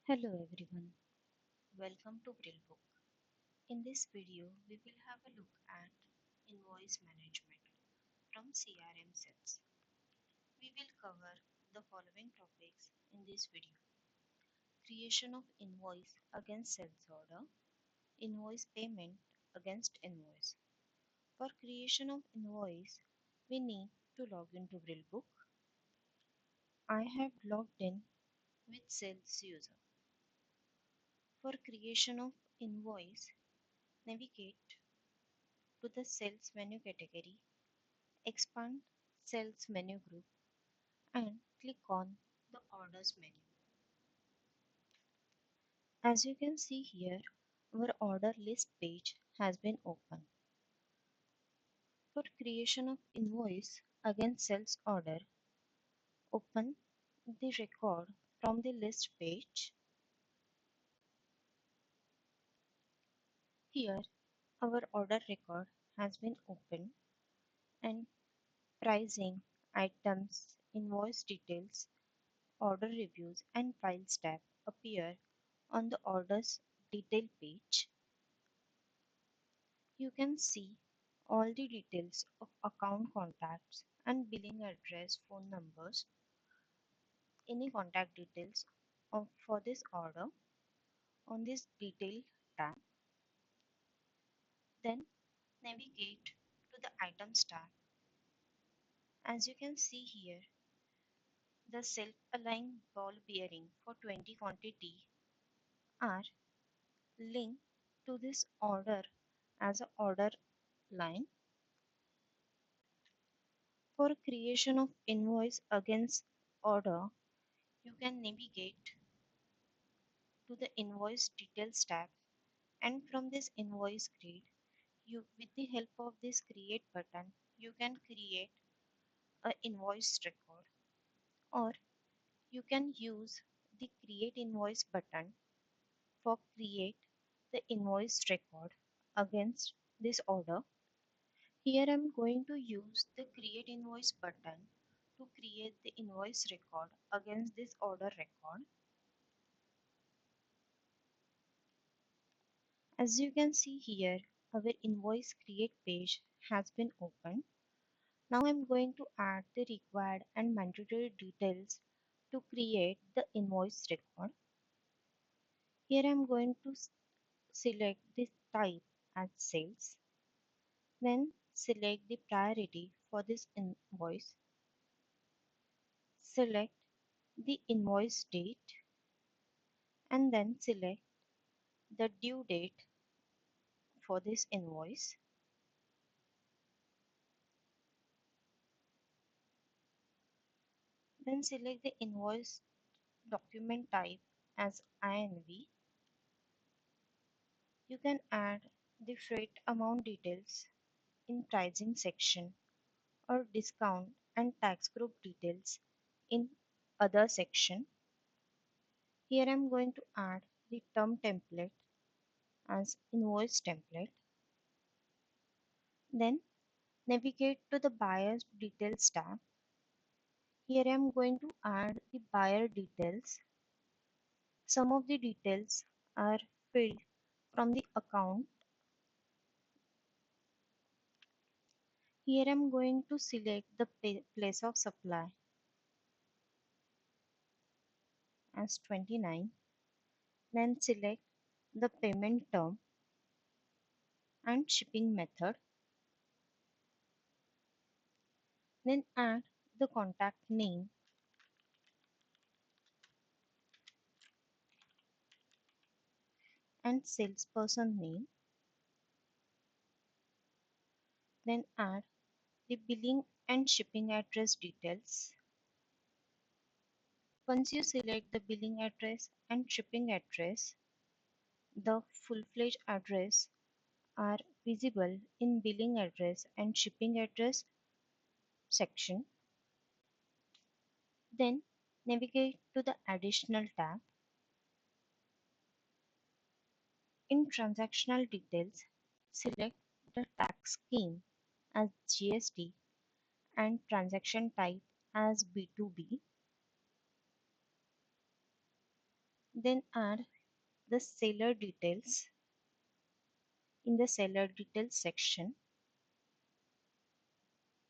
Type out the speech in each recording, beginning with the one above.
Hello everyone, welcome to Brilbook. In this video, we will have a look at invoice management from CRM sets. We will cover the following topics in this video: creation of invoice against sales order, invoice payment against invoice. For creation of invoice, we need to log into Brilbook. I have logged in with sales user. For creation of invoice, navigate to the Sales menu category, expand Sales menu group and click on the Orders menu. As you can see here, our order list page has been opened. For creation of invoice against sales order, open the record from the list page. Here, our order record has been opened and pricing, items, invoice details, order reviews and files tab appear on the orders detail page. You can see all the details of account contacts and billing address, phone numbers, any contact details for this order on this detail tab. Then navigate to the items tab. As you can see here, the self-aligned ball bearing for 20 quantity are linked to this order as a order line. For creation of invoice against order, you can navigate to the invoice details tab, and from this invoice grid, with the help of this create button, you can create a invoice record, or you can use the create invoice button for create the invoice record against this order. Here I'm going to use the create invoice button to create the invoice record against this order record. As you can see here, our invoice create page has been opened. Now I'm going to add the required and mandatory details to create the invoice record. Here I'm going to select this type as sales. Then select the priority for this invoice. Select the invoice date and then select the due date for this invoice. Then select the invoice document type as INV. You can add the freight amount details in pricing section or discount and tax group details in other section. Here I am going to add the term template as invoice template. Then navigate to the buyer's details tab. Here I am going to add the buyer details. Some of the details are filled from the account. Here I am going to select the place of supply as 29. Then select the payment term and shipping method. Then add the contact name and salesperson name. Then add the billing and shipping address details. Once you select the billing address and shipping address, the full-fledged address are visible in billing address and shipping address section. Then navigate to the additional tab. In transactional details, select the tax scheme as GST and transaction type as B2B. Then add the seller details. In the seller details section,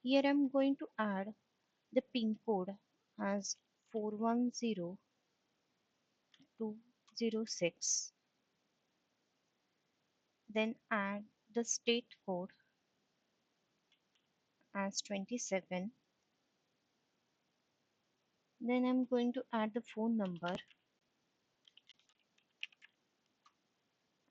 here I'm going to add the PIN code as 410206. Then add the state code as 27. Then I'm going to add the phone number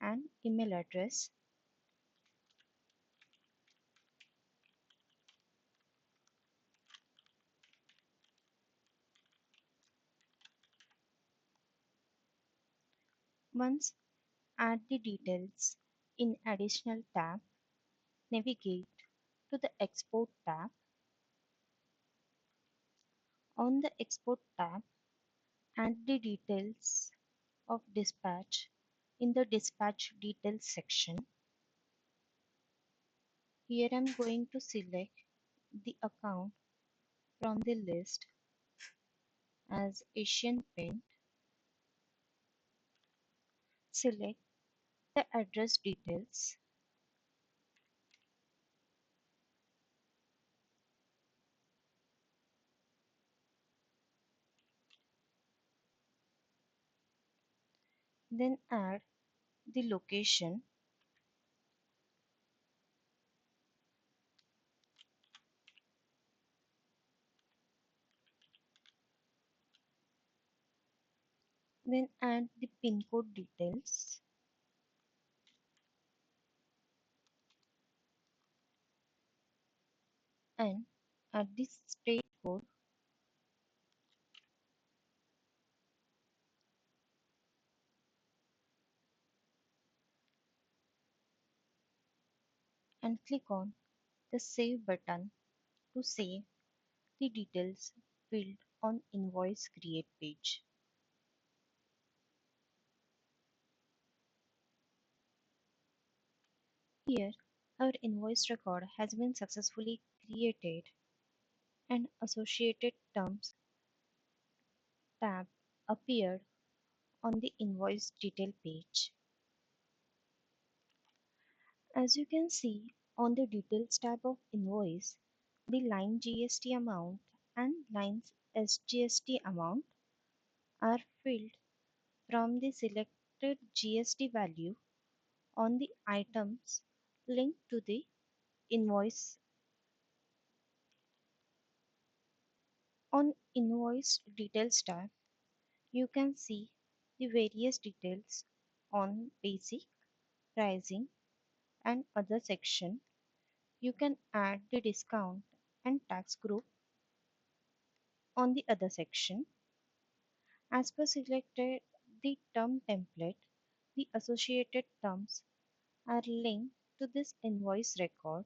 and email address. Once add the details in additional tab, navigate to the export tab. On the export tab, add the details of dispatch in the dispatch details section. Here I'm going to select the account from the list as Asian Paint. Select the address details. Then add the location. Then add the PIN code details. And add the state code and click on the Save button to save the details filled on Invoice Create page. Here, our invoice record has been successfully created and associated terms tab appeared on the invoice detail page. As you can see on the details tab of invoice, the line GST amount and lines SGST amount are filled from the selected GST value on the items linked to the invoice. On invoice details tab, you can see the various details on basic, pricing and other section. You can add the discount and tax group on the other section. As per selected the term template, the associated terms are linked to this invoice record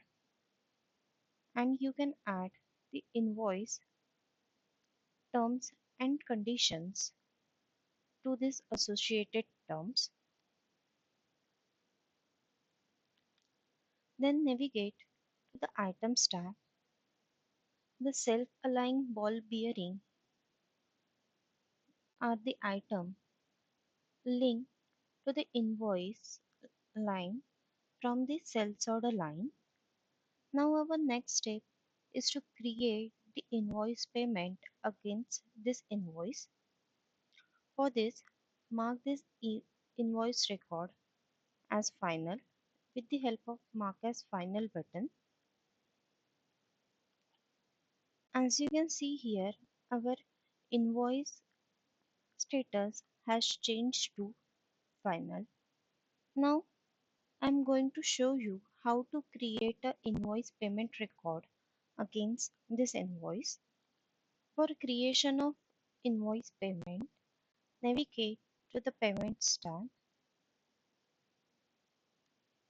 and you can add the invoice terms and conditions to these associated terms. Then navigate to the items tab. The self-aligning ball bearing are the item linked to the invoice line from the sales order line. Now our next step is to create the invoice payment against this invoice. For this, mark this invoice record as final with the help of mark as final button. As you can see here, our invoice status has changed to final. Now I'm going to show you how to create a invoice payment record against this invoice. For creation of invoice payment, navigate to the Payments tab.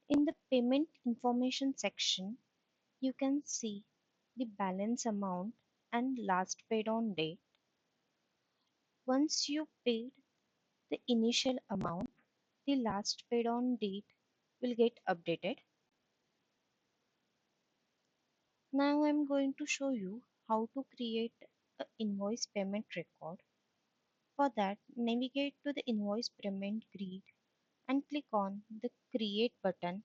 In the Payment Information section, you can see the balance amount and last paid on date. Once you paid the initial amount, the last paid on date will get updated. Now I'm going to show you how to create an invoice payment record. For that, navigate to the invoice payment grid and click on the Create button.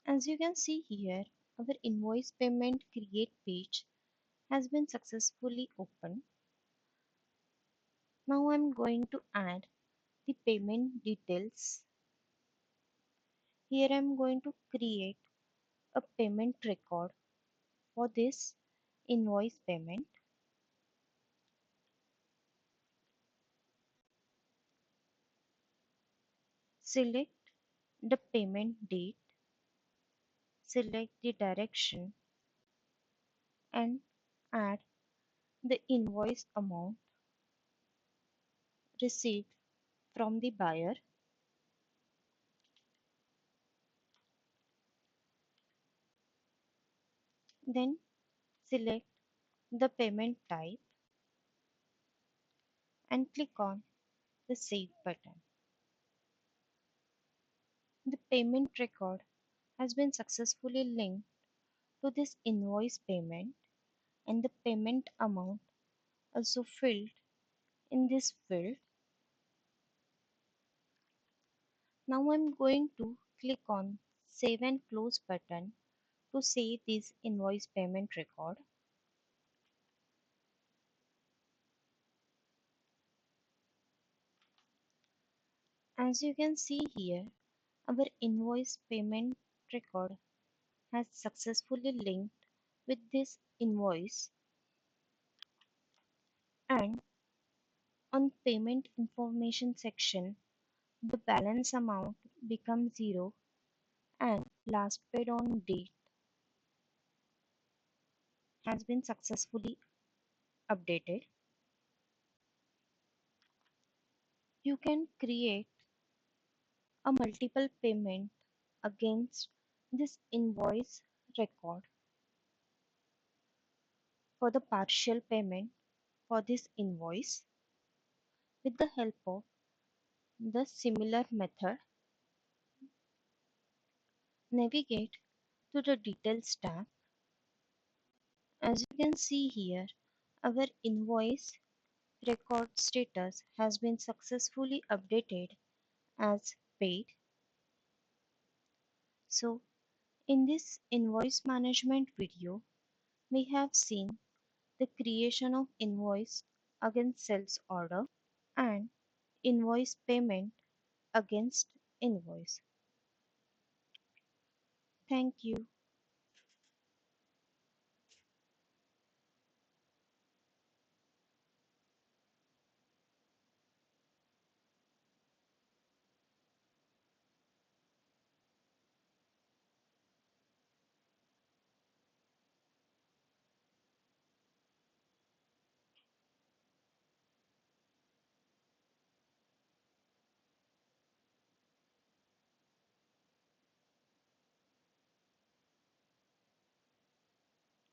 As you can see here, our invoice payment create page has been successfully opened. Now I'm going to add the payment details. Here I'm going to create a payment record for this invoice payment. Select the payment date, select the direction and add the invoice amount received from the buyer. Then select the payment type and click on the Save button. The payment record has been successfully linked to this invoice payment and the payment amount also filled in this field. Now I'm going to click on Save and Close button to save this invoice payment record. As you can see here, our invoice payment record has successfully linked with this invoice, and on payment information section the balance amount becomes 0 and last paid on date has been successfully updated. You can create a multiple payment against this invoice record for the partial payment for this invoice with the help of the similar method. Navigate to the Details tab. As you can see here, our invoice record status has been successfully updated as paid. So, in this invoice management video, we have seen the creation of invoice against sales order and invoice payment against invoice. Thank you.